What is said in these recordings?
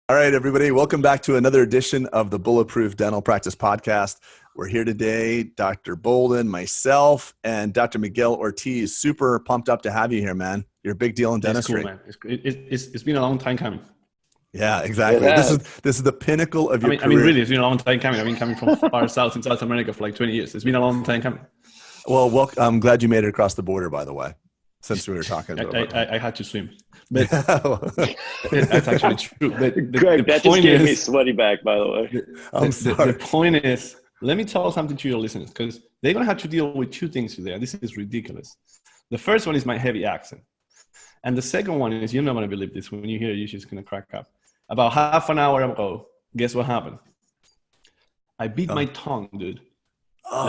All right, everybody. Welcome back to another edition of the Bulletproof Dental Practice podcast. We're here today, Dr. Boulden, myself, and Dr. Miguel Ortiz. Super pumped up to have you here, man. You're a big deal in dentistry. It's cool, man. It's been a long time coming. Yeah, exactly. This is the pinnacle of your career. I mean, really, it's been a long time coming. I've been coming from far south in South America for like 20 years. It's been a long time coming. Well, I'm glad you made it across the border, by the way, since we were talking about it. I had to swim. But that's actually true. But Greg, that just gave me sweaty back, by the way. I'm sorry. The point is, let me tell something to your listeners, because they're going to have to deal with two things today. This is ridiculous. The first one is my heavy accent. And the second one is, you're not going to believe this. When you hear it, you're just going to crack up. About half an hour ago, guess what happened? I beat my tongue, dude.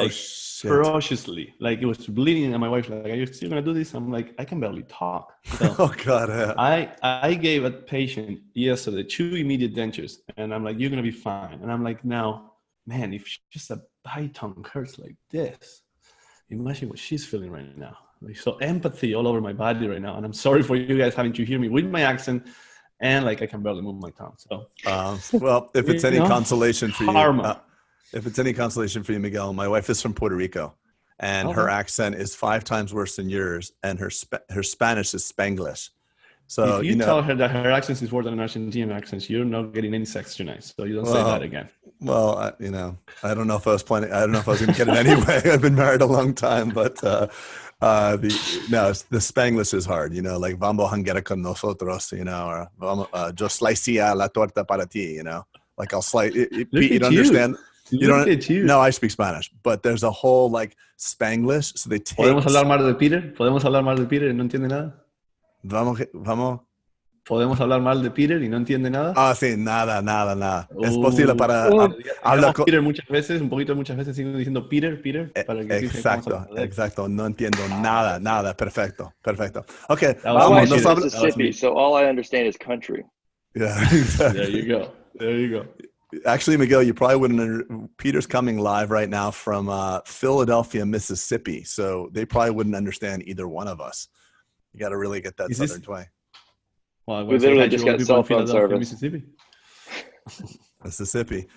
Shit. Ferociously. Like, it was bleeding, and my wife's like, are you still going to do this? I'm like, I can barely talk. So Oh, God. Yeah. I gave a patient yesterday 2 immediate dentures, and I'm like, you're going to be fine. And I'm like, now, man, if just a bite tongue hurts like this, imagine what she's feeling right now. Like, so empathy all over my body right now. And I'm sorry for you guys having to hear me with my accent, and like I can barely move my tongue. So, well, if it's any consolation for karma. If it's any consolation for you, Miguel, my wife is from Puerto Rico, and her accent is 5 times worse than yours, and her Spanish is Spanglish. So if you tell her that her accent is worse than an Argentinian accent, you're not getting any sex tonight. So you don't say that again. Well, I don't know if I was planning. I don't know if I was going to get it anyway. I've been married a long time, but the Spanglish is hard. Like vamos a janguear con nosotros, or vamos, yo slicea la torta para ti. Like I'll slice. You don't understand. You don't. No, I speak Spanish, but there's a whole like Spanglish. So they take. ¿Podemos hablar más de Peter? ¿Podemos hablar más de Peter y no entiende nada? Vamos. ¿Podemos hablar mal de Peter y no entiende nada? Sí, nada. Es posible para hablar con Peter muchas veces sigo diciendo Peter, para que exacto, no entiendo nada, perfecto. Okay, vamos, Mississippi, so all I understand is country. Yeah, exactly. There you go. Actually, Miguel, you probably wouldn't. Peter's coming live right now from Philadelphia, Mississippi, so they probably wouldn't understand either one of us. You got to really get that southern twang. Well, we literally just got cell phone service. Mississippi.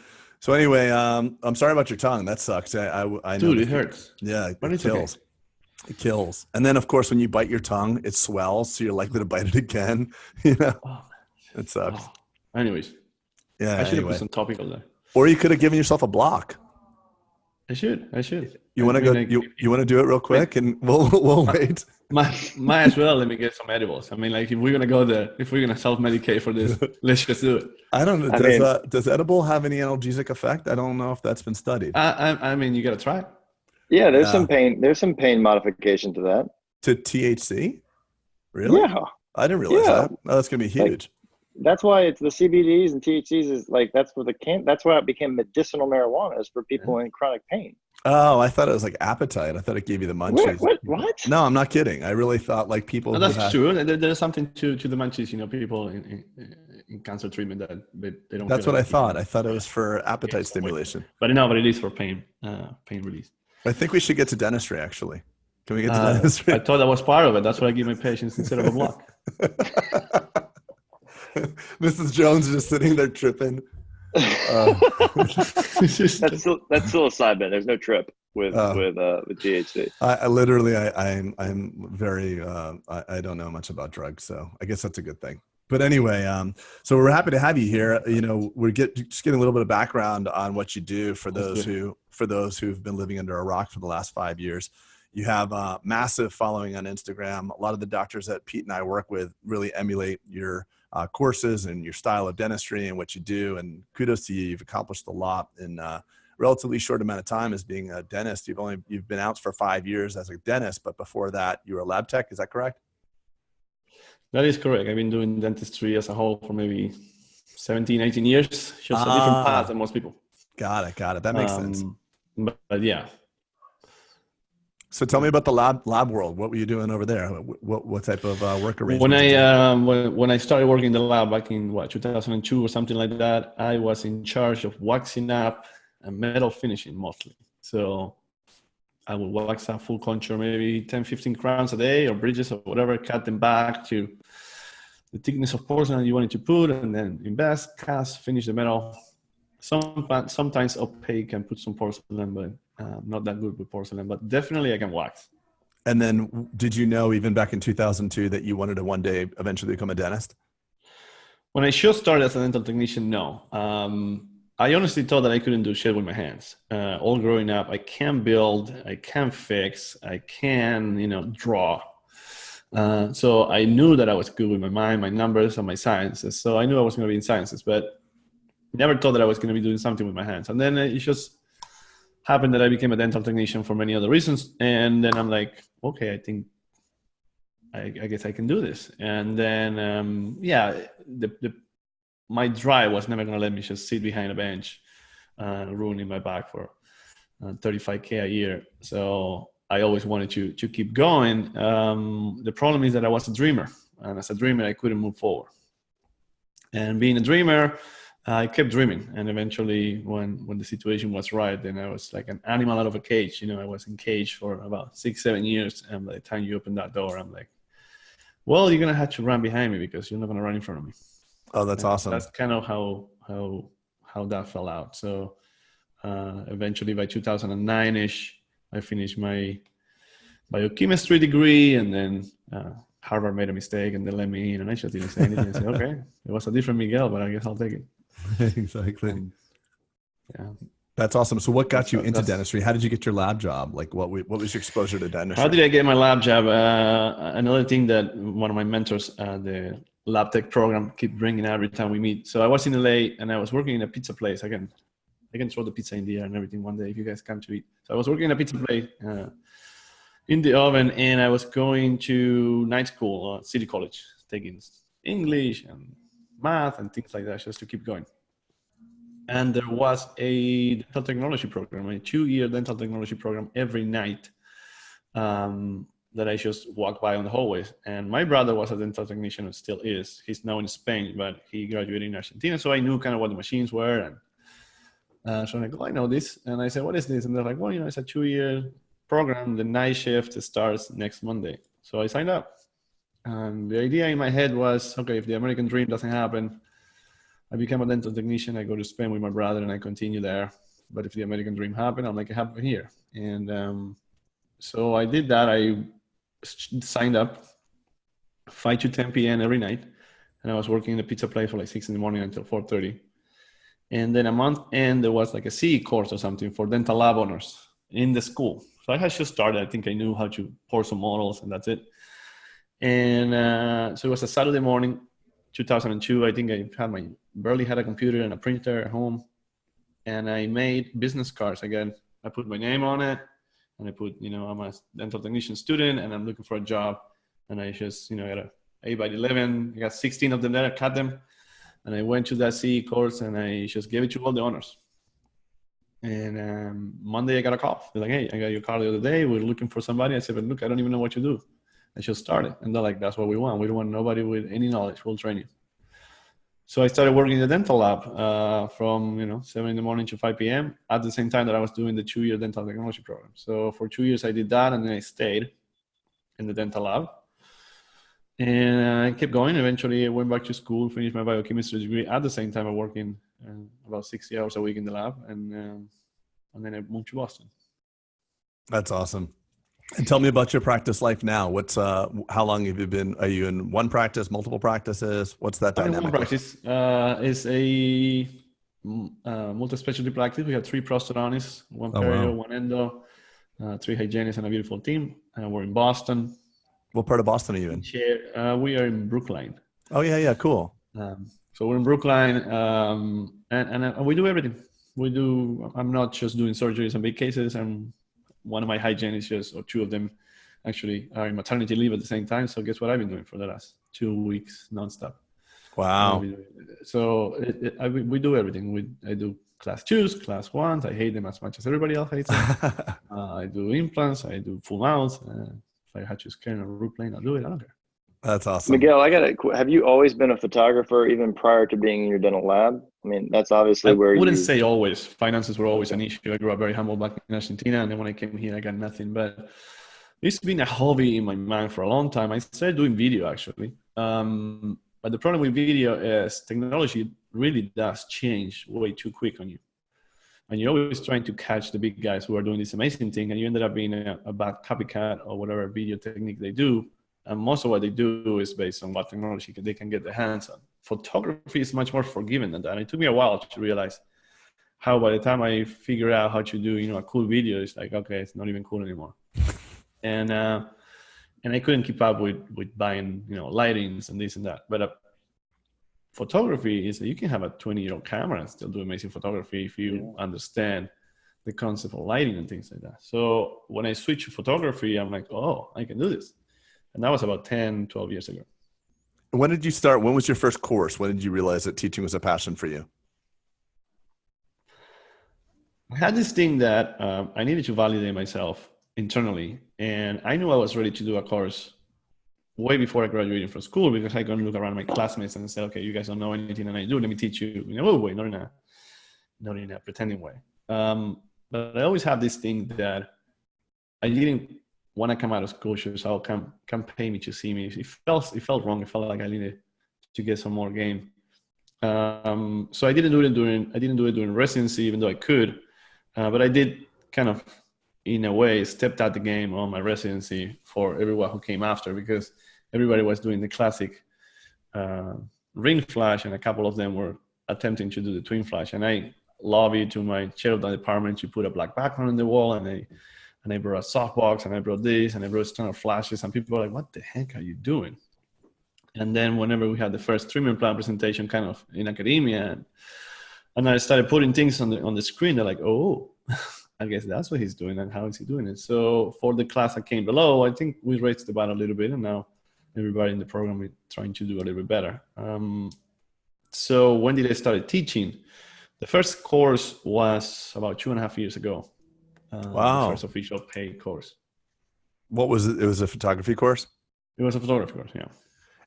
So anyway, I'm sorry about your tongue. That sucks. I know. Dude, it hurts. Yeah, it kills. Okay. It kills. And then, of course, when you bite your tongue, it swells, so you're likely to bite it again. It sucks. Anyways. Yeah. I should have put some topical there. Or you could have given yourself a block. I should. You want to go? You want to do it real quick, and we'll wait. Might as well let me get some edibles. I mean, like if we're gonna go there, if we're gonna self-medicate for this, let's just do it. I don't know. Does edible have any analgesic effect? I don't know if that's been studied. I mean, you gotta try it. Yeah, there's some pain. There's some pain modification to that. To THC? Really? Yeah. I didn't realize that. Oh, that's gonna be huge. That's why it's the CBDs and THCs is like that's why it became medicinal marijuana is for people in chronic pain. Oh, I thought it was like appetite. I thought it gave you the munchies. What? No, I'm not kidding. I really thought like people. That's true. There's something to the munchies. People in cancer treatment that they don't. That's what I thought. I thought it was for appetite stimulation. But it is for pain release. I think we should get to dentistry. Actually, can we get to dentistry? I thought that was part of it. That's what I give my patients instead of a block. Mrs. Jones is just sitting there tripping. That's still a side bet. There's no trip with THC. I'm very I don't know much about drugs, so I guess that's a good thing. But anyway, so we're happy to have you here. We're just getting a little bit of background on what you do for those who've been living under a rock for the last 5 years. You have a massive following on Instagram. A lot of the doctors that Pete and I work with really emulate your courses and your style of dentistry and what you do. And kudos to you. You've accomplished a lot in a relatively short amount of time as being a dentist. You've been out for 5 years as a dentist, but before that you were a lab tech. Is that correct? That is correct. I've been doing dentistry as a whole for maybe 17, 18 years. Just a different path than most people. Got it. That makes sense. But yeah. So tell me about the lab world. What were you doing over there? What type of work arrangements? When I started working in the lab back in 2002 or something like that, I was in charge of waxing up and metal finishing mostly. So I would wax a full contour, maybe 10, 15 crowns a day or bridges or whatever, cut them back to the thickness of porcelain you wanted to put, and then invest, cast, finish the metal. Sometimes opaque can put some porcelain, but not that good with porcelain. But definitely I can wax. And then did you know even back in 2002 that you wanted to one day eventually become a dentist? When I just started as a dental technician, no. I honestly thought that I couldn't do shit with my hands. All growing up, I can build, I can fix, I can, draw. So I knew that I was good with my mind, my numbers, and my sciences. So I knew I was going to be in sciences, but never thought that I was going to be doing something with my hands. And then it just happened that I became a dental technician for many other reasons. And then I'm like, okay, I think I guess I can do this. And then, my drive was never going to let me just sit behind a bench, ruining my back for $35K a year. So I always wanted to keep going. The problem is that I was a dreamer. And as a dreamer, I couldn't move forward. And being a dreamer, I kept dreaming. And eventually, when the situation was right, then I was like an animal out of a cage. I was in cage for about 6-7 years. And by the time you open that door, I'm like, well, you're going to have to run behind me because you're not going to run in front of me. Oh, that's awesome. That's kind of how that fell out. So eventually by 2009-ish, I finished my biochemistry degree, and then Harvard made a mistake and they let me in, and I just didn't say anything. I said, okay, it was a different Miguel, but I guess I'll take it. Exactly. Yeah. That's awesome. So what got you into dentistry? How did you get your lab job? Like what was your exposure to dentistry? How did I get my lab job? Another thing that one of my mentors, the lab tech program, keep bringing every time we meet. So I was in LA and I was working in a pizza place. I can throw the pizza in the air and everything one day if you guys come to eat. So I was working in a pizza place in the oven, and I was going to night school, City College, taking English and math and things like that just to keep going. And there was a dental technology program, a 2-year dental technology program every night that I just walked by on the hallways. And my brother was a dental technician and still is. He's now in Spain, but he graduated in Argentina. So I knew kind of what the machines were. And so I'm like, oh, I know this. And I said, what is this? And they're like, well, it's a 2-year program. The night shift starts next Monday. So I signed up. And the idea in my head was, okay, if the American dream doesn't happen, I became a dental technician. I go to Spain with my brother and I continue there. But if the American dream happened, I'll make it happen here. And so I did that. I signed up 5 to 10 p.m. every night. And I was working in a pizza place for like 6 a.m. until 4:30. And then a month in, there was like a CE course or something for dental lab owners in the school. So I had just started. I think I knew how to pour some models and that's it. And so it was a Saturday morning, 2002. I think I barely had a computer and a printer at home. And I made business cards again. I put my name on it. And I put, I'm a dental technician student and I'm looking for a job. And I just, got a 8x11. I got 16 of them there, I cut them. And I went to that CE course and I just gave it to all the owners. And Monday I got a call. They're like, hey, I got your call the other day. We're looking for somebody. I said, but look, I don't even know what you do. I just started. And they're like, that's what we want. We don't want nobody with any knowledge. We'll train you. So I started working in the dental lab from 7 a.m. to 5 p.m. at the same time that I was doing the 2-year dental technology program. So for 2 years I did that, and then I stayed in the dental lab. And I kept going. Eventually I went back to school, finished my biochemistry degree at the same time I working about 60 hours a week in the lab. And then I moved to Boston. That's awesome. And tell me about your practice life now. What's how long have you been? Are you in one practice, multiple practices? What's that dynamic? One practice is a multi-specialty practice. We have 3 prosthodontists, 1 perio, 1 endo, 3 hygienists, and a beautiful team. We're in Boston. What part of Boston are you in? We are in Brookline. Oh yeah, cool. So we're in Brookline, and we do everything. I'm not just doing surgeries and big cases. One of my hygienists, or 2 of them, actually are in maternity leave at the same time. So guess what I've been doing for the last 2 weeks nonstop. Wow. So we do everything. I do class 2s, class 1s. I hate them as much as everybody else hates them. I do implants. I do full mouths. If I had to scan a root plane, I'll do it. I don't care. That's awesome. Miguel, have you always been a photographer even prior to being in your dental lab? I mean, that's obviously where I wouldn't say always. Finances were always an issue. I grew up very humble back in Argentina. And then when I came here, I got nothing. But it's been a hobby in my mind for a long time. I started doing video, actually. But the problem with video is technology really does change way too quick on you. And you're always trying to catch the big guys who are doing this amazing thing, and you ended up being a bad copycat or whatever video technique they do. And most of what they do is based on what technology they can get their hands on. Photography is much more forgiving than that. And it took me a while to realize how by the time I figure out how to do, a cool video, it's like, okay, it's not even cool anymore. And I couldn't keep up with buying, lightings and this and that. But photography is that you can have a 20-year-old camera and still do amazing photography if you understand the concept of lighting and things like that. So when I switched to photography, I'm like, oh, I can do this. And that was about 10, 12 years ago. When did you start? When was your first course? When did you realize that teaching was a passion for you? I had this thing that I needed to validate myself internally. And I knew I was ready to do a course way before I graduated from school, because I could look around my classmates and say, okay, you guys don't know anything and I do, let me teach you in a little way, not in a pretending way. But I always have this thing that I didn't want to come out of school, so come pay me to see me. It felt wrong. It felt like I needed to get some more game. So I didn't do it during residency, even though I could. But I did kind of, in a way, stepped out the game on my residency for everyone who came after, because everybody was doing the classic ring flash, and a couple of them were attempting to do the twin flash. And I lobbied to my chair of the department to put a black background on the wall, and I brought a softbox, and I brought this, and I brought standard flashes, and people were like, what the heck are you doing? And then whenever we had the first treatment plan presentation kind of in academia, and I started putting things on the screen, they're like, oh, I guess that's what he's doing, and how is he doing it? So for the class that came below, I think we raised the bar a little bit, and now everybody in the program is trying to do a little bit better. So when did I start teaching? The first course was about 2.5 years ago. Wow. The first official paid course. What was it? It was a photography course? It was a photography course, yeah.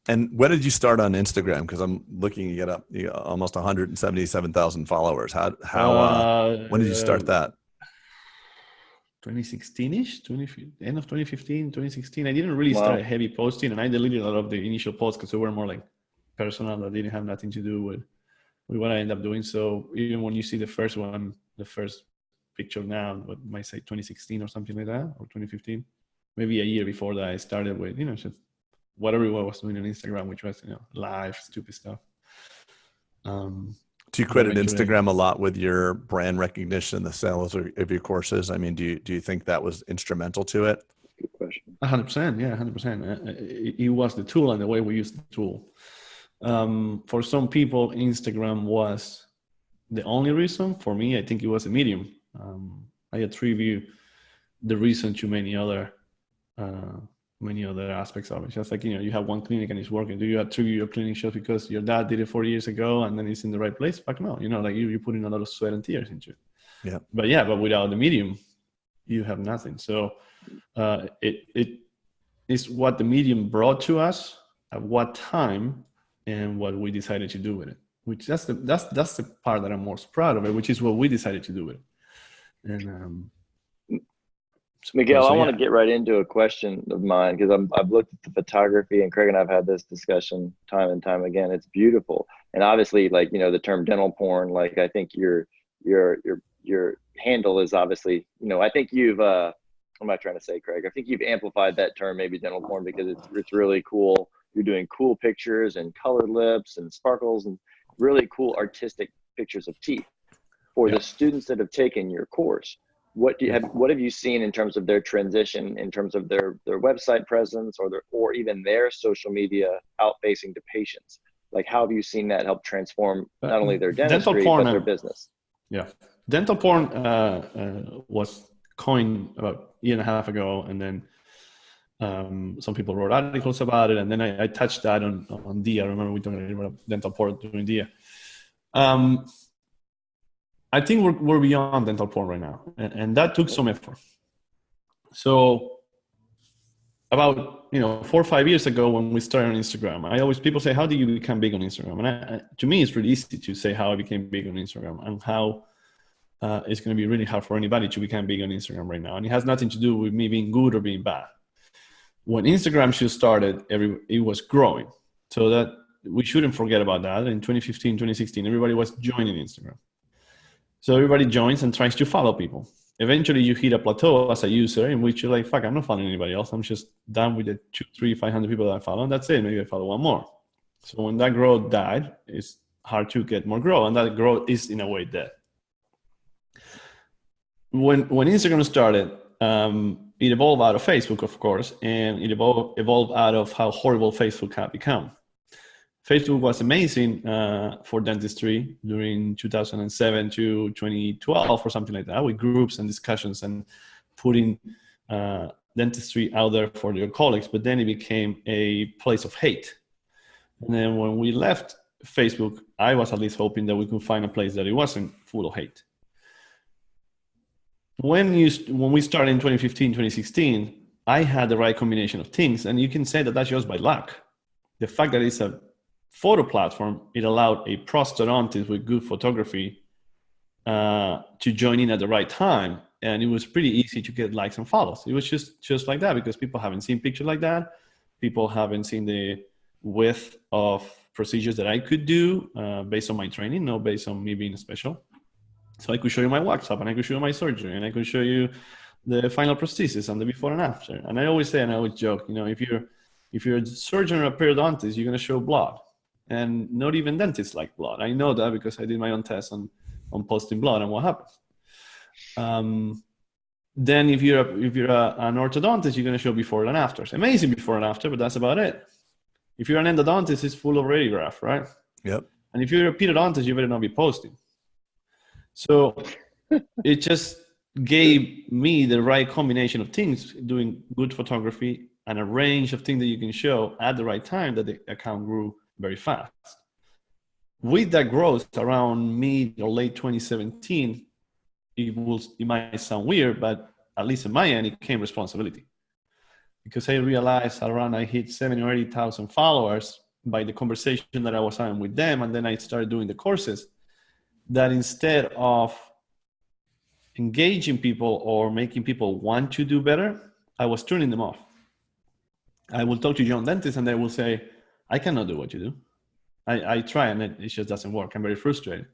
And when did you start on Instagram? Because I'm looking, you got almost 177,000 followers. When did you start that? 2016-ish, end of 2015, 2016. I didn't really start heavy posting, and I deleted a lot of the initial posts because they were more like personal, that didn't have nothing to do with what I ended up doing. So even when you see the first one, the first picture now, what might say 2016 or something like that, or 2015, maybe a year before that, I started with, just what everyone was doing on Instagram, which was, live, stupid stuff. Do you credit Instagram a lot with your brand recognition, the sales of your courses? I mean, do you think that was instrumental to it? Good question. 100%, yeah, 100%. It was the tool and the way we used the tool. For some people, Instagram was the only reason. For me, I think it was a medium. I attribute the reason to many other aspects of it. Just like, you have one clinic and it's working. Do you attribute your clinic just because your dad did it 40 years ago and then it's in the right place? Fuck no. Like you put in a lot of sweat and tears into it. Yeah. But without the medium, you have nothing. So it is what the medium brought to us at what time and what we decided to do with it. Which that's the part that I'm most proud of it, which is what we decided to do with it. And Miguel, I want to get right into a question of mine, because I've looked at the photography, and Craig and I've had this discussion time and time again. It's beautiful, and obviously, like, the term dental porn. Like, I think your handle is obviously, I think you've what am I trying to say, Craig? I think you've amplified that term, maybe dental porn, because it's really cool. You're doing cool pictures and colored lips and sparkles and really cool artistic pictures of teeth for the students that have taken your course. What have you seen in terms of their transition, in terms of their website presence, or even their social media out facing to patients? Like, how have you seen that help transform not only their dentistry but their business? Yeah, dental porn was coined about a year and a half ago, and then some people wrote articles about it, and then I touched that on DIA. I remember we talked about dental porn during DIA. I think we're beyond dental porn right now, and that took some effort. So about 4 or 5 years ago, when we started on Instagram, people say, how do you become big on Instagram? And to me, it's really easy to say how I became big on Instagram, and how it's going to be really hard for anybody to become big on Instagram right now. And it has nothing to do with me being good or being bad. When Instagram just started, it was growing. So that we shouldn't forget about that. In 2015, 2016, everybody was joining Instagram. So everybody joins and tries to follow people. Eventually you hit a plateau as a user in which you're like, fuck, I'm not following anybody else. I'm just done with the 200, 300, 500 people that I follow, and that's it. Maybe I follow one more. So when that growth died, it's hard to get more growth, and that growth is in a way dead. When Instagram started, it evolved out of Facebook, of course, and it evolved out of how horrible Facebook had become. Facebook was amazing for dentistry during 2007 to 2012 or something like that, with groups and discussions and putting dentistry out there for your colleagues. But then it became a place of hate. And then when we left Facebook, I was at least hoping that we could find a place that it wasn't full of hate. When we started in 2015, 2016, I had the right combination of things. And you can say that that's just by luck. The fact that it's a photo platform, it allowed a prosthodontist with good photography to join in at the right time. And it was pretty easy to get likes and follows. It was just like that, because people haven't seen pictures like that. People haven't seen the width of procedures that I could do based on my training, not based on me being special. So I could show you my workshop, and I could show you my surgery, and I could show you the final prosthesis and the before and after. And I always say, and I always joke, if you're a surgeon or a periodontist, you're going to show blood. And not even dentists like blood. I know that because I did my own test on posting blood and what happens. Then if you're an orthodontist, you're going to show before and afters. Amazing before and after, but that's about it. If you're an endodontist, it's full of radiograph, right? Yep. And if you're a periodontist, you better not be posting. So it just gave me the right combination of things, doing good photography and a range of things that you can show at the right time, that the account grew very fast. With that growth around mid or late 2017, it might sound weird, but at least in my end, it came responsibility. Because I realized around I hit 70 or 80,000 followers by the conversation that I was having with them, and then I started doing the courses, that instead of engaging people or making people want to do better, I was turning them off. I will talk to young dentists and they will say, I cannot do what you do. I try and it just doesn't work. I'm very frustrated.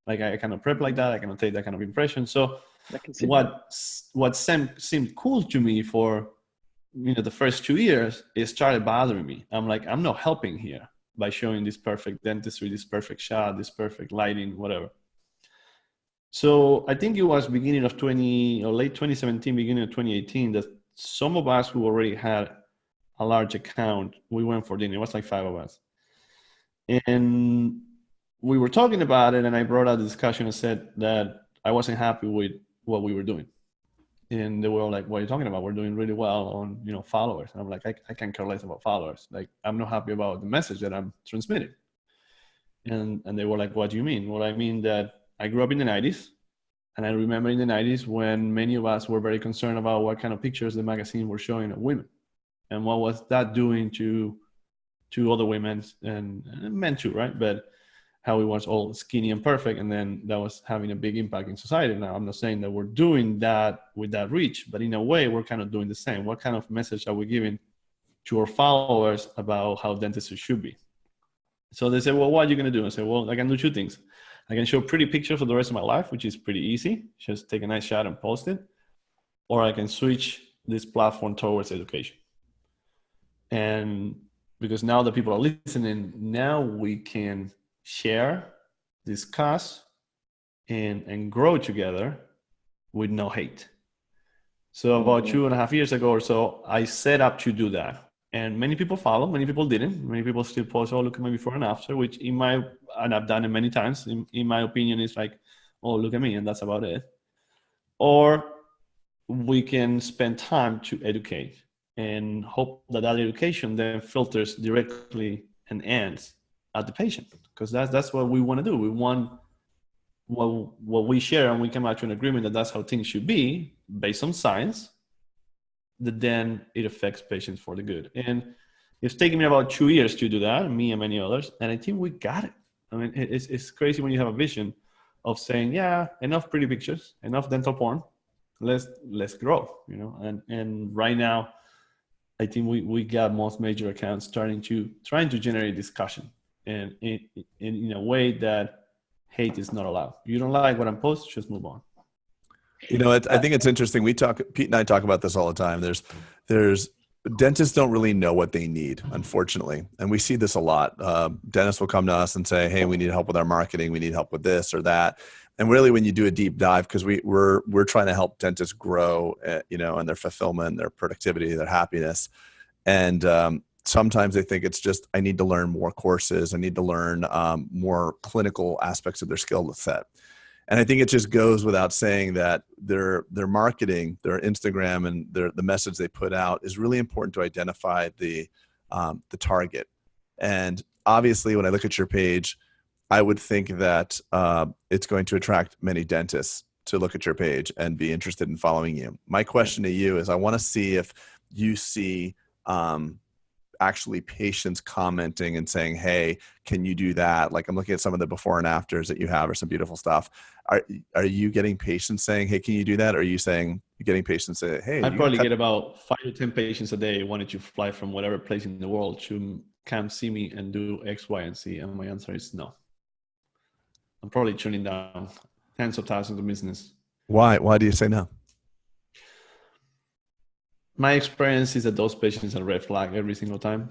Like I cannot prep like that. I cannot take that kind of impression. So what seemed cool to me for the first 2 years, it started bothering me. I'm like, I'm not helping here by showing this perfect dentistry, this perfect shot, this perfect lighting, whatever. So I think it was beginning of late 2017, beginning of 2018, that some of us who already had a large account, we went for dinner. It was like 5 of us. And we were talking about it, and I brought out the discussion and said that I wasn't happy with what we were doing. And they were like, what are you talking about? We're doing really well on, followers. And I'm like, I can't care less about followers. Like, I'm not happy about the message that I'm transmitting. And they were like, what do you mean? Well, I mean that I grew up in the 90s. And I remember in the 90s when many of us were very concerned about what kind of pictures the magazine were showing of women. And what was that doing to other women and men too, right? But how it was all skinny and perfect, and then that was having a big impact in society. Now, I'm not saying that we're doing that with that reach, but in a way, we're kind of doing the same. What kind of message are we giving to our followers about how dentistry should be? So they say, well, what are you going to do? I say, well, I can do 2 things. I can show pretty pictures for the rest of my life, which is pretty easy. Just take a nice shot and post it. Or I can switch this platform towards education. And because now that people are listening, now we can share, discuss, and grow together with no hate. So about 2.5 years ago or so, I set up to do that. And many people follow, many people didn't. Many people still post, oh, look at my before and after, which and I've done it many times, in my opinion, is like, oh, look at me, and that's about it. Or we can spend time to educate and hope that education then filters directly and ends at the patient, because that's what we want to do. We want what we share, and we come out to an agreement that that's how things should be based on science, that then it affects patients for the good. And it's taken me about 2 years to do that, me and many others, and I think we got it. I mean, it's crazy when you have a vision of saying, yeah, enough pretty pictures, enough dental porn, let's grow, and right now, I think we got most major accounts trying to generate discussion. and in a way that hate is not allowed. You don't like what I'm posting, just move on. You know, I think it's interesting. Pete and I talk about this all the time. There's dentists don't really know what they need, unfortunately. And we see this a lot. Dentists will come to us and say, hey, we need help with our marketing. We need help with this or that. And really when you do a deep dive, because we're trying to help dentists grow, you know, and their fulfillment, their productivity, their happiness. And sometimes they think it's just, I need to learn more courses. I need to learn more clinical aspects of their skill set. And I think it just goes without saying that their marketing, their Instagram, and the message they put out is really important to identify the target. And obviously, when I look at your page, I would think that it's going to attract many dentists to look at your page and be interested in following you. My question to you is, I want to see if you see actually patients commenting and saying, hey, can you do that? Like I'm looking at some of the before and afters that you have or some beautiful stuff. Are you getting patients saying, hey, can you do that? Or are you saying you're getting patients say, hey, I probably get about 5 to 10 patients a day wanting to fly from whatever place in the world to come see me and do X, Y, and Z. And my answer is no. I'm probably turning down tens of thousands of business. Why do you say no? My experience is that those patients are red flag every single time.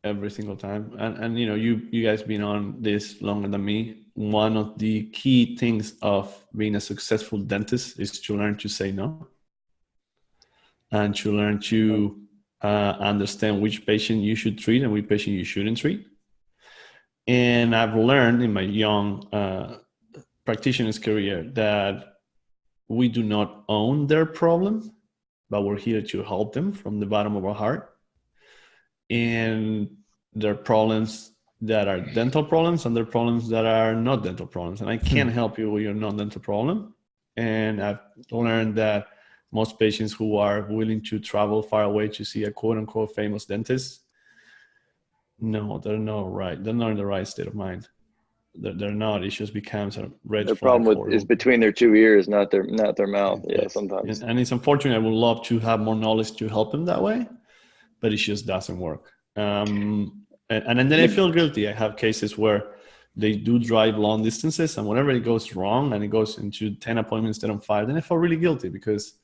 And you know, you guys been on this longer than me. One of the key things of being a successful dentist is to learn to say no, and to learn to understand which patient you should treat and which patient you shouldn't treat. And I've learned in my young practitioner's career that we do not own their problem, but we're here to help them from the bottom of our heart. And there are problems that are dental problems and there are problems that are not dental problems. And I can't help you with your non-dental problem. And I've learned that most patients who are willing to travel far away to see a quote unquote famous dentist, no, they're not right. They're not in the right state of mind. They're not. It just becomes a red flag. The problem is between their two ears, not their mouth. Yeah, yes. Sometimes. And it's unfortunate. I would love to have more knowledge to help them that way, but it just doesn't work. And then I feel guilty. I have cases where they do drive long distances, and whenever it goes wrong and it goes into 10 appointments instead of 5, then I feel really guilty because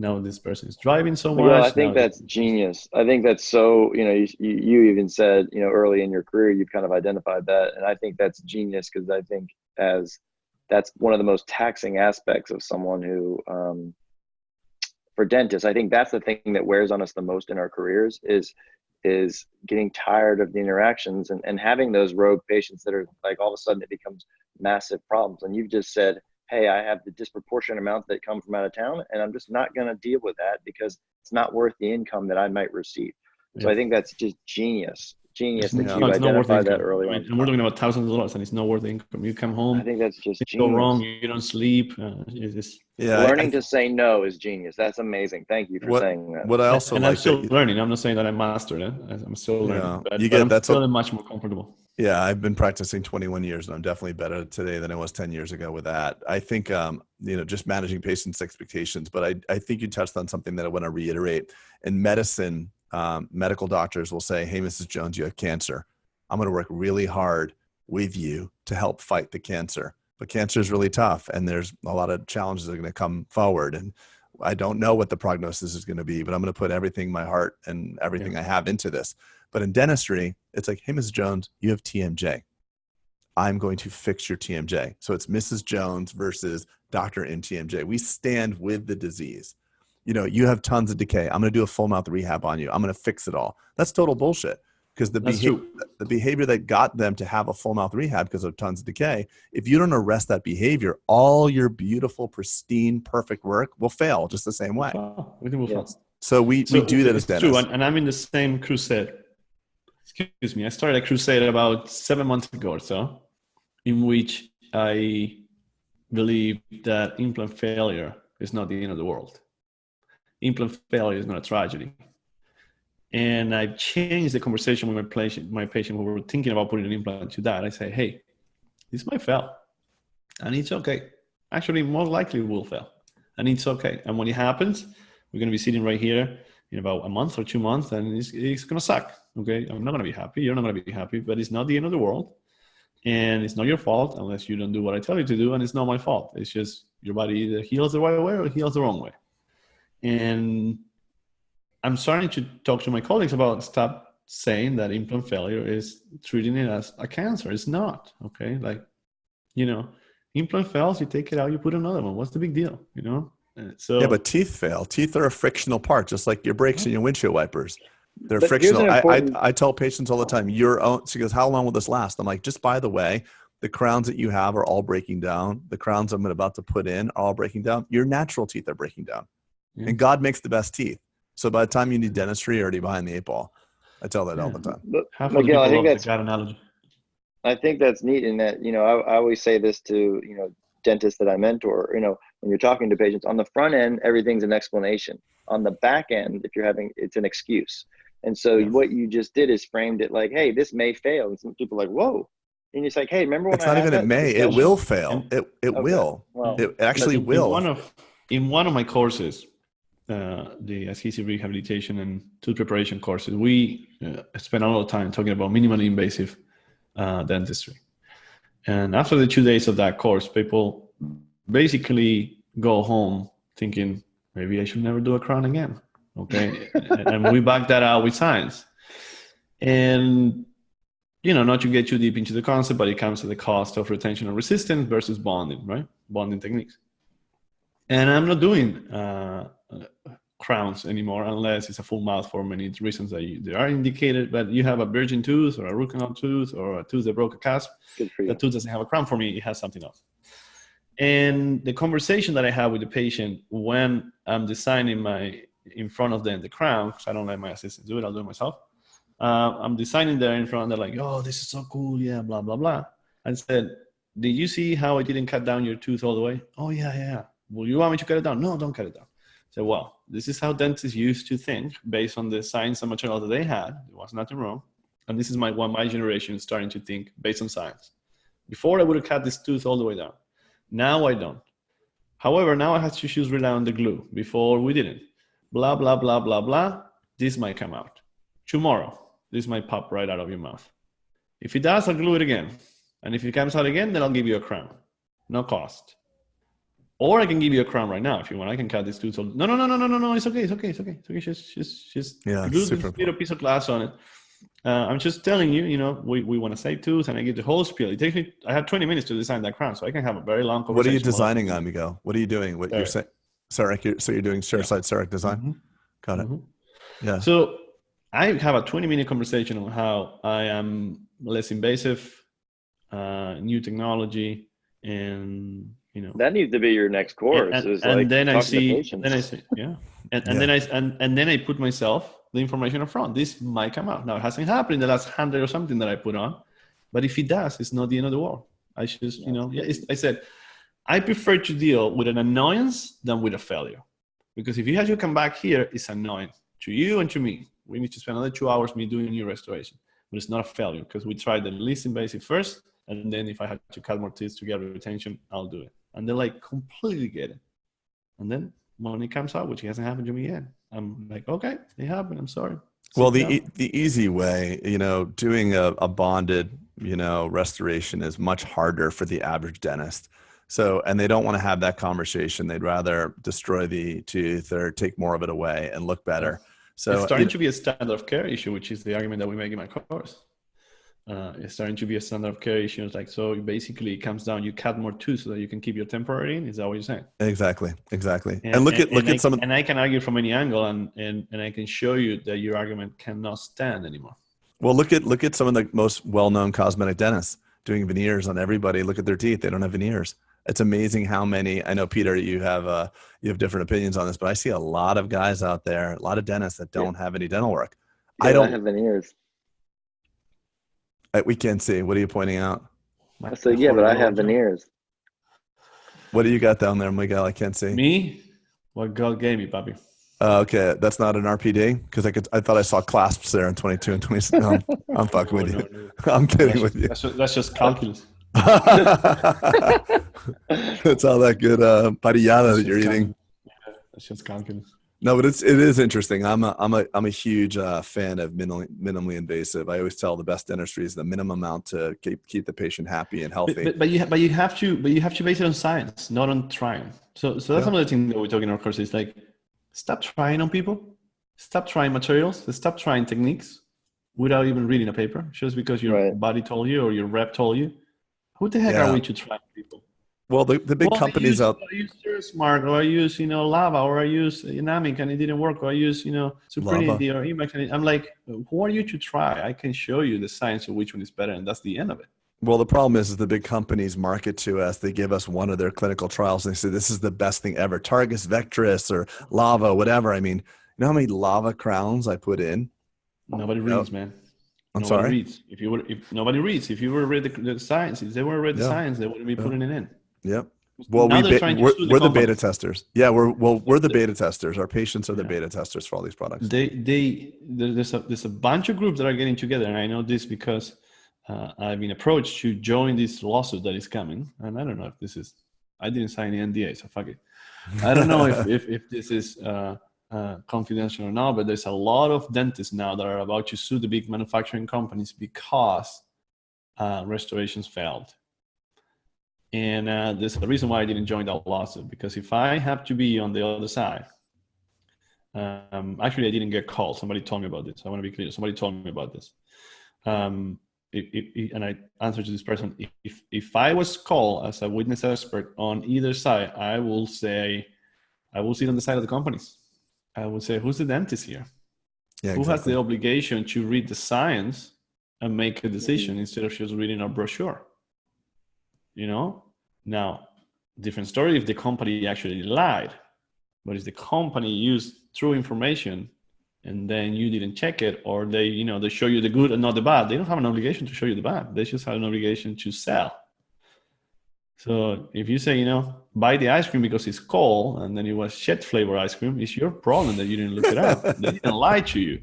no, this person is driving so much. Well, I think that's genius. I think that's so, you know, you even said, you know, early in your career, you've kind of identified that. And I think that's genius because I think that's one of the most taxing aspects of someone who, for dentists, I think that's the thing that wears on us the most in our careers is getting tired of the interactions and having those rogue patients that are like, all of a sudden it becomes massive problems. And you've just said, hey, I have the disproportionate amounts that come from out of town, and I'm just not going to deal with that because it's not worth the income that I might receive. Yeah. So I think that's just genius that you identified that early on. And we're talking about thousands of dollars, and it's not worth the income. You come home, I think that's just genius. Go wrong, you don't sleep. Learning to say no is genius. That's amazing. Thank you for saying that. What I also and like, I'm still learning. I'm not saying that I mastered it. I'm still learning. But I'm feeling much more comfortable. Yeah, I've been practicing 21 years and I'm definitely better today than I was 10 years ago with that. I think, you know, just managing patients' expectations, but I think you touched on something that I want to reiterate. In medicine, medical doctors will say, hey, Mrs. Jones, you have cancer. I'm going to work really hard with you to help fight the cancer. But cancer is really tough and there's a lot of challenges that are going to come forward. And I don't know what the prognosis is going to be, but I'm going to put everything, my heart and everything I have into this. But in dentistry, it's like, hey, Mrs. Jones, you have TMJ. I'm going to fix your TMJ. So it's Mrs. Jones versus Dr. in TMJ. We stand with the disease. You know, you have tons of decay. I'm going to do a full mouth rehab on you. I'm going to fix it all. That's total bullshit. Because the behavior that got them to have a full mouth rehab because of tons of decay, if you don't arrest that behavior, all your beautiful, pristine, perfect work will fail just the same way. Everything will fail. So we do that as dentists. True, and I'm in the same crusade. Excuse me. I started a crusade about 7 months ago or so, in which I believe that implant failure is not the end of the world. Implant failure is not a tragedy. And I changed the conversation with my patient who were thinking about putting an implant to that. I say, hey, this might fail. And it's okay. Actually, more likely it will fail. And it's okay. And when it happens, we're going to be sitting right here in about a month or 2 months, then it's going to suck. Okay. I'm not going to be happy. You're not going to be happy, but it's not the end of the world. And it's not your fault unless you don't do what I tell you to do. And it's not my fault. It's just your body either heals the right way or heals the wrong way. And I'm starting to talk to my colleagues about stop saying that implant failure is treating it as a cancer. It's not. Okay. Like, implant fails, you take it out, you put another one. What's the big deal? So yeah, but teeth fail. Teeth are a frictional part, just like your brakes and your windshield wipers. They're But here's frictional. an important- I tell patients all the time, she goes, how long will this last? I'm like, just by the way, the crowns that you have are all breaking down. The crowns I'm about to put in are all breaking down. Your natural teeth are breaking down. Yeah. And God makes the best teeth. So by the time you need dentistry, you're already behind the 8 ball. I tell that all the time. But half of the Miguel, I people think love the God analogy. I think that's neat in that, I always say this to, dentists that I mentor, when you're talking to patients on the front end, everything's an explanation. On the back end, if you're it's an excuse. And so what you just did is framed it like, hey, this may fail. And some people are like, whoa. And it's like, hey, remember when it's not even it may, it will fail. It will. Well, it actually will. In one of my courses, the adhesive rehabilitation and tooth preparation courses, we spent a lot of time talking about minimally invasive dentistry. And after the 2 days of that course, people basically go home thinking, maybe I should never do a crown again. Okay. And we back that out with science. And, not to get too deep into the concept, but it comes at the cost of retention and resistance versus bonding, right? Bonding techniques. And I'm not doing crowns anymore unless it's a full mouth for many reasons that are indicated. But you have a virgin tooth or a root canal tooth or a tooth that broke a cusp. The tooth doesn't have a crown. For me, it has something else. And the conversation that I have with the patient when I'm designing in front of them the crown, because I don't let my assistant do it, I'll do it myself. I'm designing there in front. They're like, "Oh, this is so cool, yeah, blah blah blah." I said, "Did you see how I didn't cut down your tooth all the way?" "Oh yeah. Well, you want me to cut it down?" "No, don't cut it down." So, well, this is how dentists used to think based on the science and material that they had. There was nothing wrong. And this is my generation is starting to think based on science. Before I would have cut this tooth all the way down. Now I don't. However, now I have to choose rely on the glue. Before we didn't. Blah, blah, blah, blah, blah. This might come out. Tomorrow, this might pop right out of your mouth. If it does, I'll glue it again. And if it comes out again, then I'll give you a crown. No cost. Or I can give you a crown right now if you want. I can cut this tooth. No. It's okay. Just glue this little piece of glass on it. I'm just telling you, we want to save tooth, and I give the whole spiel. It takes me. I have 20 minutes to design that crown, so I can have a very long conversation. What are you designing on, Miguel? What are you doing? What you're saying? CEREC. So you're doing chairside CEREC design. Mm-hmm. Got it. Mm-hmm. Yeah. So I have a 20-minute conversation on how I am less invasive, new technology, and that needs to be your next course. And then I see, yeah. And then I put myself the information up front. This might come out. Now it hasn't happened in the last 100 or something that I put on, but if it does, it's not the end of the world. I just, I said, I prefer to deal with an annoyance than with a failure, because if you have to come back here, it's annoying to you and to me. We need to spend another 2 hours me doing new restoration, but it's not a failure because we tried the least invasive first, and then if I have to cut more teeth to get retention, I'll do it. And they like completely get it. And then when it comes out, which hasn't happened to me yet, I'm like, okay, it happened. I'm sorry. Well, the easy way, doing a bonded, restoration is much harder for the average dentist. So, and they don't want to have that conversation. They'd rather destroy the tooth or take more of it away and look better. So it's starting to be a standard of care issue, which is the argument that we make in my course. It's starting to be a standard of care issue. It's like, so basically it comes down, you cut more tooth so that you can keep your temporary in. Is that what you're saying? Exactly. And look at some of, and I can argue from any angle and I can show you that your argument cannot stand anymore. Well, look at some of the most well-known cosmetic dentists doing veneers on everybody. Look at their teeth. They don't have veneers. It's amazing how many, I know, Peter, you have different opinions on this, but I see a lot of guys out there, a lot of dentists that don't have any dental work. I don't have veneers. We can't see. What are you pointing out? So yeah, but I have veneers. What do you got down there, Miguel? I can't see. Me? What God gave me, puppy. Okay, that's not an RPD because I thought I saw clasps there in 22 and 27. I'm fucking with you. No. I'm kidding with you. That's just calculus. That's all that good parillada that you're eating. That's just calculus. No, but it is interesting. I'm a huge fan of minimally invasive. I always tell the best dentistry is the minimum amount to keep the patient happy and healthy. But you have to base it on science, not on trying. So that's Yeah. another thing that we talk in our course is like, stop trying on people, stop trying materials, stop trying techniques without even reading a paper, just because your body told you or your rep told you. Who the heck are we to try people? Well, the big companies out. I use Smart, or I use Lava, or I use Dynamic and it didn't work, or I use Suprinity or Emacs, and I'm like, who are you to try? I can show you the science of which one is better, and that's the end of it. Well, the problem is the big companies market to us. They give us one of their clinical trials and they say this is the best thing ever. Targus, Vectrus, or Lava, whatever. I mean, you know how many Lava crowns I put in? Nobody reads, man. Nobody reads. If nobody reads, if you were read the science, if they were read the science, they wouldn't be putting it in. Yep. Well, we're the beta testers. Yeah, we're the beta testers. Our patients are the beta testers for all these products. There's a bunch of groups that are getting together, and I know this because I've been approached to join this lawsuit that is coming, and I don't know if I didn't sign the NDA, so fuck it. I don't know if this is confidential or not, but there's a lot of dentists now that are about to sue the big manufacturing companies because restorations failed. And there's a reason why I didn't join that lawsuit, because if I have to be on the other side, actually I didn't get called. Somebody told me about this. I want to be clear. Somebody told me about this. And I answered to this person, if I was called as a witness expert on either side, I will sit on the side of the companies. I would say, who's the dentist here? Yeah, who has the obligation to read the science and make a decision instead of just reading a brochure? Now, different story if the company actually lied, but if the company used true information and then you didn't check it, or they show you the good and not the bad, they don't have an obligation to show you the bad. They just have an obligation to sell. So if you say, buy the ice cream because it's cold, and then it was shit flavor ice cream, it's your problem that you didn't look it up. They didn't lie to you.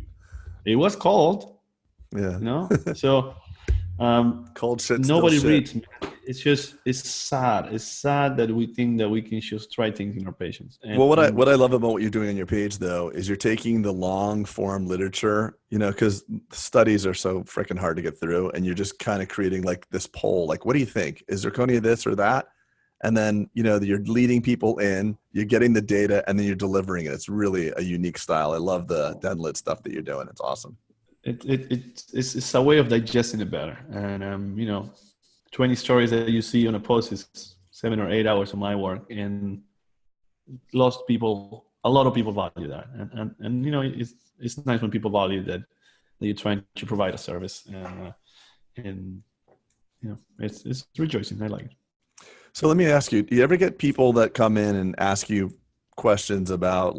It was cold. Yeah. So cold shit. Nobody reads. It's sad. It's sad that we think that we can just try things in our patients. Well, what I love about what you're doing on your page, though, is you're taking the long form literature, because studies are so freaking hard to get through, and you're just kind of creating like this poll. Like, what do you think? Is zirconia this or that? And then, you're leading people in, you're getting the data, and then you're delivering it. It's really a unique style. I love the Dental stuff that you're doing. It's awesome. It's a way of digesting it better. And, 20 stories that you see on a post is 7 or 8 hours of my work, and a lot of people value that. And it's nice when people value that you're trying to provide a service, and it's rejoicing. I like it. So let me ask you, do you ever get people that come in and ask you questions about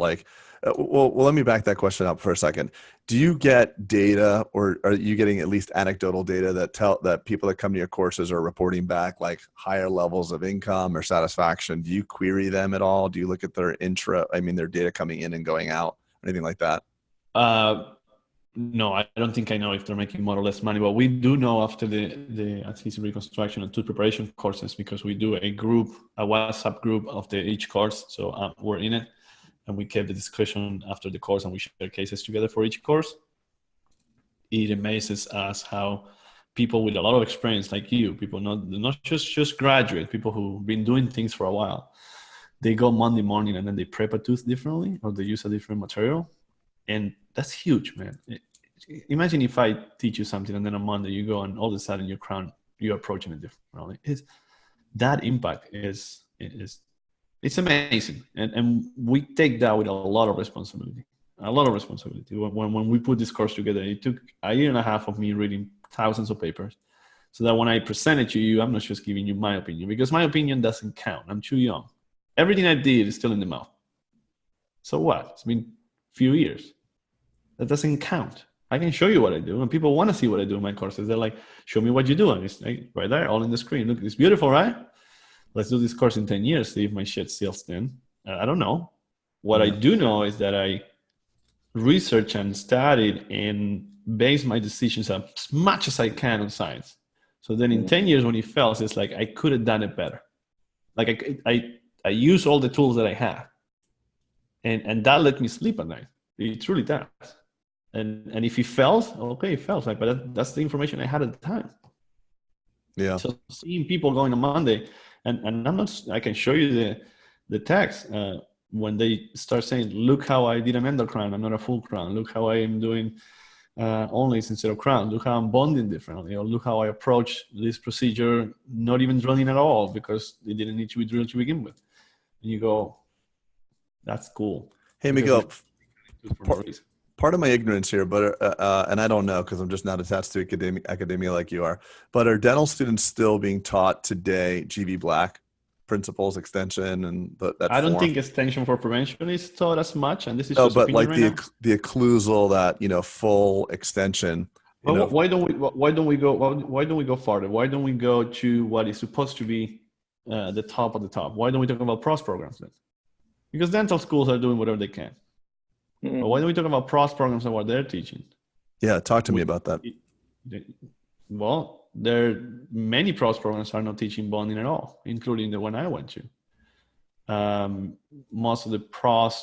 well, let me back that question up for a second. Do you get data, or are you getting at least anecdotal data that people that come to your courses are reporting back like higher levels of income or satisfaction? Do you query them at all? Do you look at their their data coming in and going out, anything like that? No, I don't think I know if they're making more or less money, but we do know after the adhesive reconstruction and tooth preparation courses, because we do a WhatsApp group of each course. So we're in it. And we kept the discussion after the course, and we share cases together for each course. It amazes us how people with a lot of experience, like you, people not just graduate, people who've been doing things for a while, they go Monday morning and then they prep a tooth differently, or they use a different material. And that's huge, man. Imagine if I teach you something and then on Monday you go and all of a sudden your crown, you're approaching it differently. That impact is it's amazing, and we take that with a lot of responsibility. When we put this course together, it took a year and a half of me reading thousands of papers, so that when I present it to you, I'm not just giving you my opinion, because my opinion doesn't count. I'm too young. Everything I did is still in the mouth. So what? It's been a few years. That doesn't count. I can show you what I do, and people want to see what I do in my courses. They're like, show me what you do. And it's like right there, all in the screen. Look, it's beautiful, right? Let's do this course in 10 years, see if my shit seals then. I don't know. What I do know is that I researched and studied and based my decisions as much as I can on science. So then in 10 years when it fails, it's like I could have done it better. Like I use all the tools that I have. and that let me sleep at night. It truly does. And if it fails, okay, it fails. Like, but that's the information I had at the time. Yeah. So seeing people going on Monday, and I'm not, I can show you the text when they start saying, look how I did an endo crown, I'm not a full crown. Look how I am doing onlys instead of crown. Look how I'm bonding differently. Or look how I approach this procedure, not even drilling at all because it didn't need to be drilled to begin with. And you go, that's cool. Hey, Miguel, part of my ignorance here, but and I don't know because I'm just not attached to academia like you are, but are dental students still being taught today GV Black principles, extension, and that I don't form? think extension for prevention is taught as much, and this is no, just but like right the occlusal, that full extension. Well, why don't we go farther? Why don't we go to what is supposed to be the top of the top? Why don't we talk about pros programs then? Because dental schools are doing whatever they can. Mm-hmm. But why don't we talk about pros programs and what they're teaching? Yeah, talk to me about that. Well, many pros programs are not teaching bonding at all, including the one I went to. Most of the pros,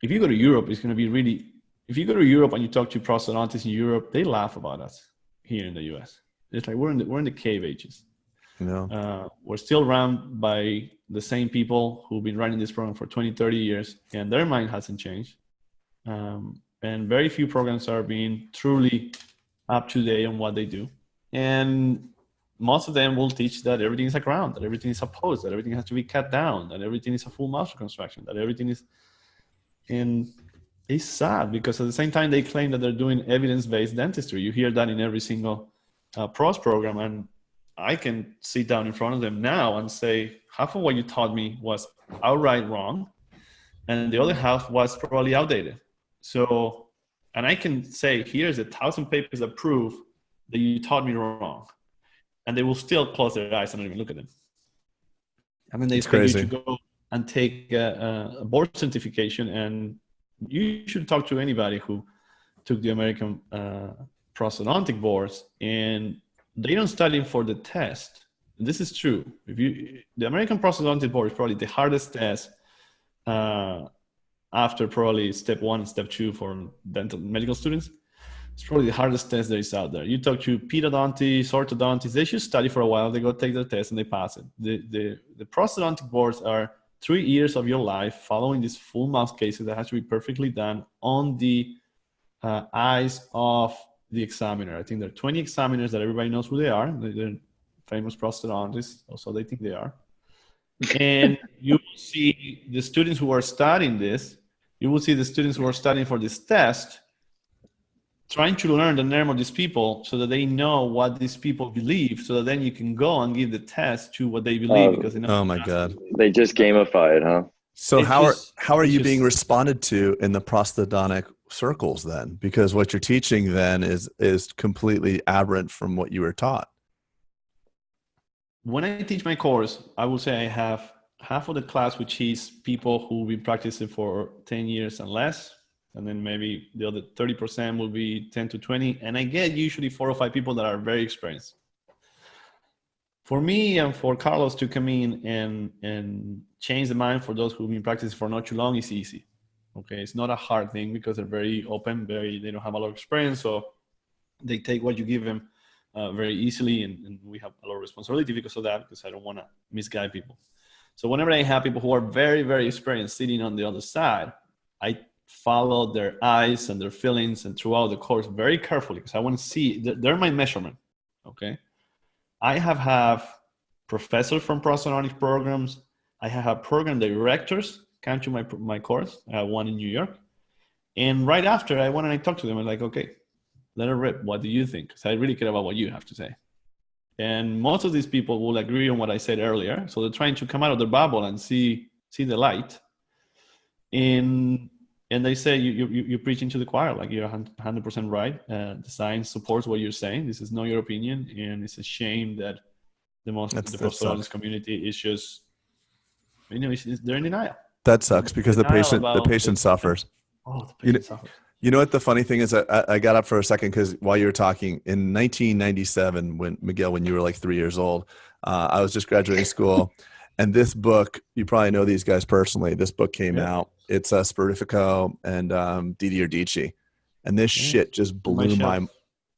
if you go to Europe, it's going to be really. If you go to Europe and you talk to prosthodontists in Europe, they laugh about us here in the U.S. It's like we're in the cave ages. We're still run by the same people who've been running this program for 20, 30 years, and their mind hasn't changed. And very few programs are being truly up to date on what they do. And most of them will teach that everything is a crown, that everything is a post, that everything has to be cut down, that everything is a full mouth reconstruction, that everything is... And it's sad because at the same time they claim that they're doing evidence-based dentistry. You hear that in every single pros program, and I can sit down in front of them now and say, half of what you taught me was outright wrong, and the other half was probably outdated. So, and I can say, here's 1,000 papers that prove that you taught me wrong, and they will still close their eyes and not even look at them. I mean, they expect you to go and take a board certification, and you should talk to anybody who took the American prosthodontic boards, and they don't study for the test. This is true. The American prosthodontic board is probably the hardest test after probably step 1 and step 2 for dental medical students. It's probably the hardest test there is out there. You talk to pedodontists, orthodontists, they should study for a while. They go take the test and they pass it. The prosthodontic boards are 3 years of your life following these full mouth cases that has to be perfectly done on the eyes of the examiner. I think there are 20 examiners that everybody knows who they are. They're famous prosthodontists, also they think they are. And you will see the students who are studying this, you will see the students who are studying for this test trying to learn the name of these people so that they know what these people believe, so that then you can go and give the test to what they believe because they know. Oh my God. They just gamify it, huh? So how are you being responded to in the prosthodontic circles then? Because what you're teaching then is completely aberrant from what you were taught. When I teach my course, I will say I have half of the class, which is people who've been practicing for 10 years and less. And then maybe the other 30% will be 10 to 20. And I get usually 4 or 5 people that are very experienced. For me and for Carlos to come in and change the mind for those who've been practicing for not too long is easy. Okay, it's not a hard thing because they're very open, they don't have a lot of experience. So they take what you give them very easily. And we have a lot of responsibility because of that, because I don't want to misguide people. So whenever I have people who are very, very experienced sitting on the other side, I follow their eyes and their feelings and throughout the course very carefully because I want to see, they're my measurement, okay? I have professors from prosthodontic programs. I have program directors come to my course. I have one in New York. And right after I went and I talked to them, I'm like, okay, let it rip. What do you think? Because I really care about what you have to say. And most of these people will agree on what I said earlier. So they're trying to come out of their bubble and see the light. And they say, you're preaching to the choir, like you're 100% right. The science supports what you're saying. This is not your opinion. And it's a shame that the prosthodontist community is just, they're in denial. That sucks because the patient suffers. Oh, the patient suffers. You know what the funny thing is? I got up for a second because while you were talking, in 1997, when you were like 3 years old, I was just graduating school. And this book, you probably know these guys personally. This book came out. It's Sperifico and Didi or Dici. And this shit just blew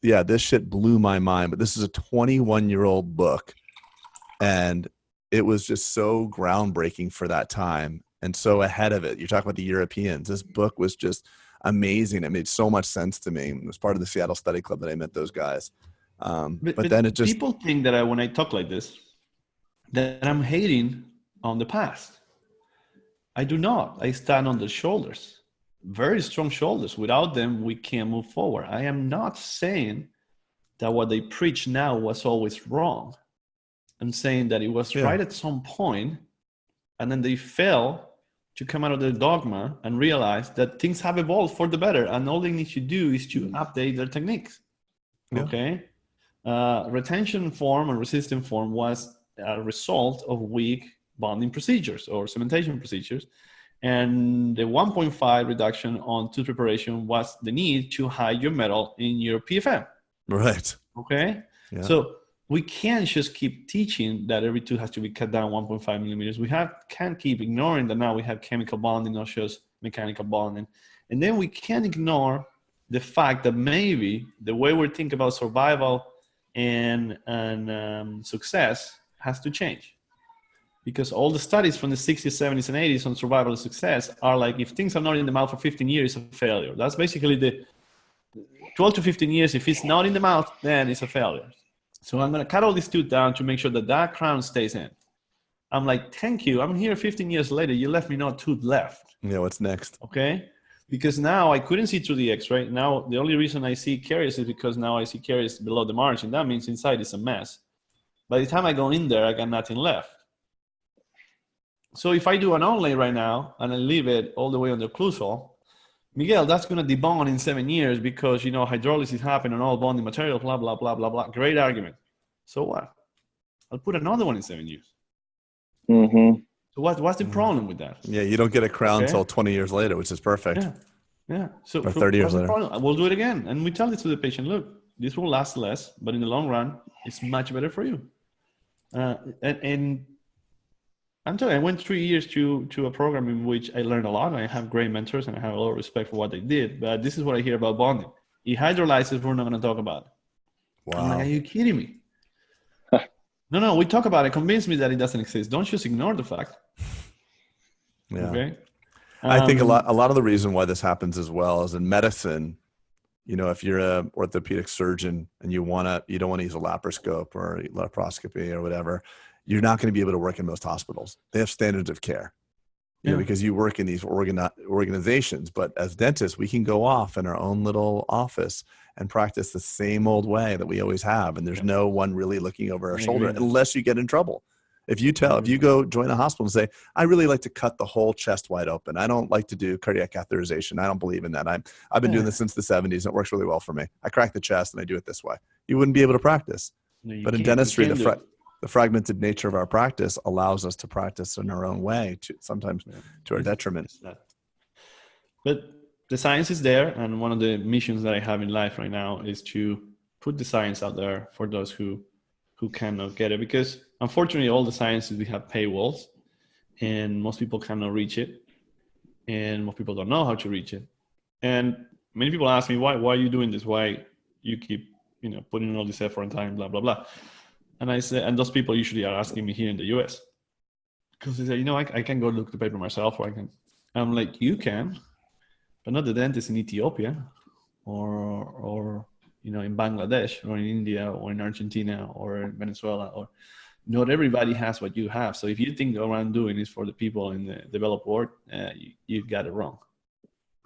this shit blew my mind. But this is a 21-year-old book, and it was just so groundbreaking for that time and so ahead of it. You're talking about the Europeans. This book was just amazing. It made so much sense to me. It was part of the Seattle Study Club that I met those guys. But then it just... People think that when I talk like this, that I'm hating on the past. I do not. I stand on the shoulders, very strong shoulders. Without them, we can't move forward. I am not saying that what they preach now was always wrong. I'm saying that it was right at some point, and then they fail to come out of the dogma and realize that things have evolved for the better, and all they need to do is to update their techniques. Okay? Retention form and resistant form was a result of weak bonding procedures or cementation procedures. And the 1.5 reduction on tooth preparation was the need to hide your metal in your PFM. Right. Okay. Yeah. So we can't just keep teaching that every tooth has to be cut down 1.5 millimeters. We can't keep ignoring that now we have chemical bonding, not just mechanical bonding. And then we can't ignore the fact that maybe the way we think about survival and success has to change. Because all the studies from the 60s, 70s, and 80s on survival and success are like, if things are not in the mouth for 15 years, it's a failure. That's basically the 12 to 15 years. If it's not in the mouth, then it's a failure. So I'm going to cut all this tooth down to make sure that that crown stays in. I'm like, thank you. I'm here 15 years later. You left me no tooth left. Yeah, what's next? Okay. Because now I couldn't see through the X-ray. Now the only reason I see caries is because now I see caries below the margin. That means inside is a mess. By the time I go in there, I got nothing left. So if I do an onlay right now and I leave it all the way on the occlusal, Miguel, that's going to debond in 7 years because, you know, hydrolysis happened on all bonding material, blah, blah, blah, blah, blah. Great argument. So what? I'll put another one in 7 years. Mm-hmm. So what's the problem with that? Yeah, you don't get a crown until 20 years later, which is perfect. Yeah. So or 30 years later. We'll do it again. And we tell this to the patient, look, this will last less, but in the long run, it's much better for you. And I'm telling you, I went 3 years to a program in which I learned a lot. And I have great mentors and I have a lot of respect for what they did. But this is what I hear about bonding. If hydrolysis, we're not going to talk about it. Wow. I'm like, are you kidding me? No, we talk about it. Convince me that it doesn't exist. Don't just ignore the fact. Yeah. Okay. I think a lot of the reason why this happens as well is in medicine, you know, if you're a orthopedic surgeon and you don't want to use a laparoscope or laparoscopy or whatever, you're not going to be able to work in most hospitals. They have standards of care, you know, because you work in these organizations. But as dentists, we can go off in our own little office and practice the same old way that we always have. And there's no one really looking over our shoulder unless you get in trouble. If you go join a hospital and say, I really like to cut the whole chest wide open. I don't like to do cardiac catheterization. I don't believe in that. I've been doing this since the 70s. It works really well for me. I crack the chest and I do it this way. You wouldn't be able to practice. No, but in dentistry, the fragmented nature of our practice allows us to practice in our own way, sometimes to our detriment. But the science is there. And one of the missions that I have in life right now is to put the science out there for those who cannot get it. Because unfortunately, all the sciences, we have paywalls and most people cannot reach it. And most people don't know how to reach it. And many people ask me, why are you doing this? Why you keep, putting in all this effort and time, blah, blah, blah. And I say, and those people usually are asking me here in the US, because they say, I can go look the paper myself, or I'm like, you can, but not the dentist in Ethiopia or in Bangladesh or in India or in Argentina or in Venezuela, or not everybody has what you have. So if you think what I'm doing is for the people in the developed world, you got it wrong.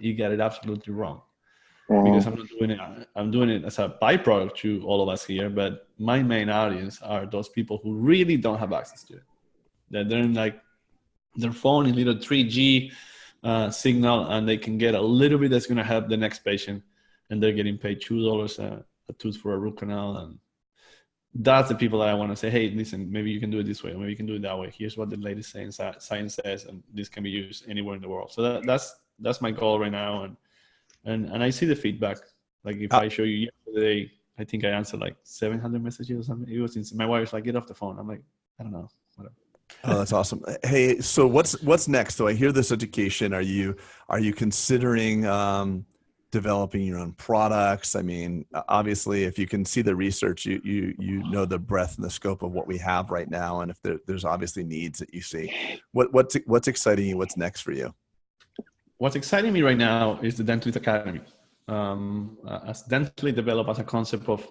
You got it absolutely wrong. Because I'm not doing it. I'm doing it as a byproduct to all of us here. But my main audience are those people who really don't have access to it. That they're in like their phone in little 3G signal, and they can get a little bit that's going to help the next patient, and they're getting paid $2 a tooth for a root canal. And that's the people that I want to say, hey, listen, maybe you can do it this way, or maybe you can do it that way. Here's what the latest science says, and this can be used anywhere in the world. So that's my goal right now. And I see the feedback. Like if I show you yesterday, I think I answered like 700 messages or something. It was insane. My wife's like, get off the phone. I'm like, I don't know, whatever. Oh, that's awesome. Hey, so what's next? So I hear this education. Are you considering developing your own products? I mean, obviously, if you can see the research, you know the breadth and the scope of what we have right now, and if there's obviously needs that you see. What's exciting you? What's next for you? What's exciting me right now is the Dental Academy. As Dentally developed as a concept of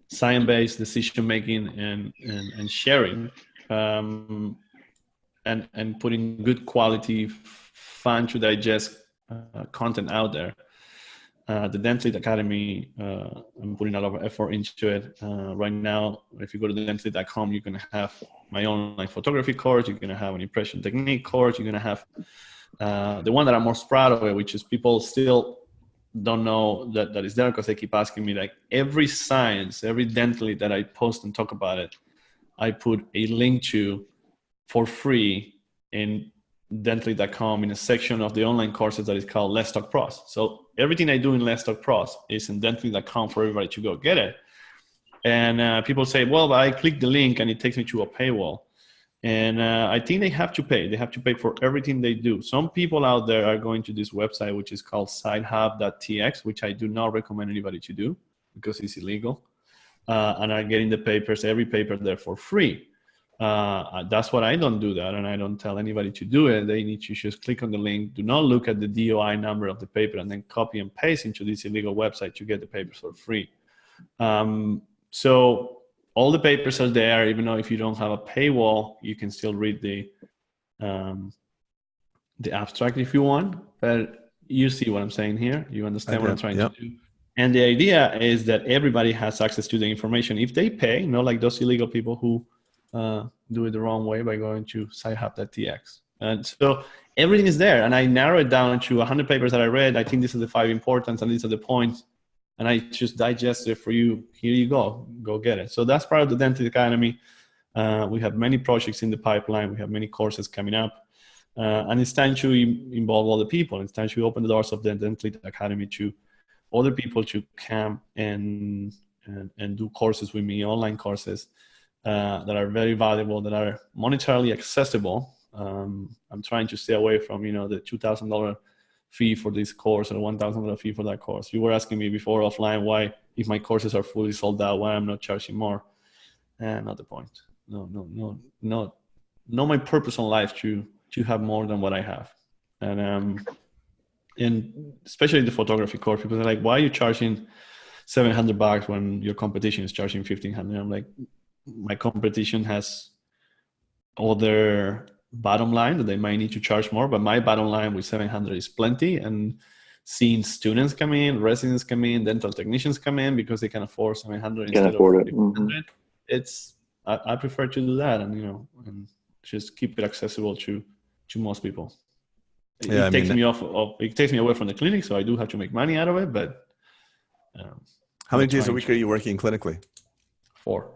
science-based decision making and sharing, and putting good quality, fun to digest content out there. The Dental Academy, I'm putting a lot of effort into it. Right now, if you go to dentally.com, you're going to have my online photography course. You're going to have an impression technique course. You're going to have the one that I'm most proud of, which is people still don't know that is there because they keep asking me, like, every science, every Dentally that I post and talk about it, I put a link to for free in dentally.com in a section of the online courses that is called Let's Talk Pros. So everything I do in Let's Talk Pros is in dentally.com for everybody to go get it. And people say, well, but I click the link and it takes me to a paywall. And I think they have to pay. They have to pay for everything they do. Some people out there are going to this website, which is called sidehub.tx, which I do not recommend anybody to do because it's illegal. And are getting the papers, every paper there for free. That's what I don't do that. And I don't tell anybody to do it. They need to just click on the link. Do not look at the DOI number of the paper and then copy and paste into this illegal website to get the papers for free. So all the papers are there, even though if you don't have a paywall, you can still read the abstract if you want. But you see what I'm saying here. You understand what I'm trying to do. And the idea is that everybody has access to the information if they pay, not like those illegal people who do it the wrong way by going to sidehub.tx. And so everything is there. And I narrow it down to 100 papers that I read. I think these are the 5 importance and these are the points. And I just digest it for you. Here you go. Go get it. So that's part of the Dental Academy. We have many projects in the pipeline. We have many courses coming up. And it's time to involve other people. It's time to open the doors of the Dental Academy to other people to come and do courses with me, online courses that are very valuable, that are monetarily accessible. I'm trying to stay away from, the $2,000 fee for this course or $1,000 fee for that course. You were asking me before offline why, if my courses are fully sold out, why I'm not charging more. Not the point. No, not my purpose in life to have more than what I have. And especially the photography course, people are like, why are you charging $700 when your competition is charging $1,500? I'm like, my competition has other bottom line that they might need to charge more, but my bottom line with $700 is plenty. And seeing students come in, residents come in, dental technicians come in because they can afford $700 instead of $1,500. It's I prefer to do that, and and just keep it accessible to most people. It takes me away from the clinic, so I do have to make money out of it. But how many days a week are you working clinically? 4,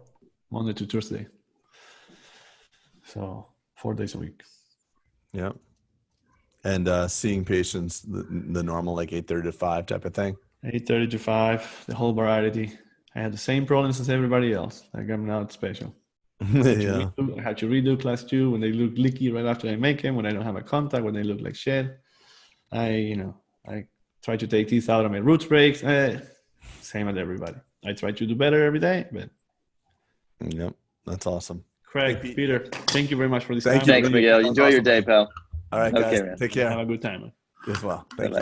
Monday to Thursday. So 4 days a week. Yeah. And seeing patients, the normal, like 8:30 to 5 type of thing? 8:30 to 5, the whole variety. I had the same problems as everybody else. Like, I'm not special. I had to redo class 2 when they look leaky right after I make them, when I don't have a contact, when they look like shit. I try to take teeth out of my roots breaks. Same as everybody. I try to do better every day, but. Yep. That's awesome. Craig, Peter, thank you very much for this. Thanks, Miguel. Enjoy your day, pal. All right, guys. Take care. Have a good time. You as well. Thank you.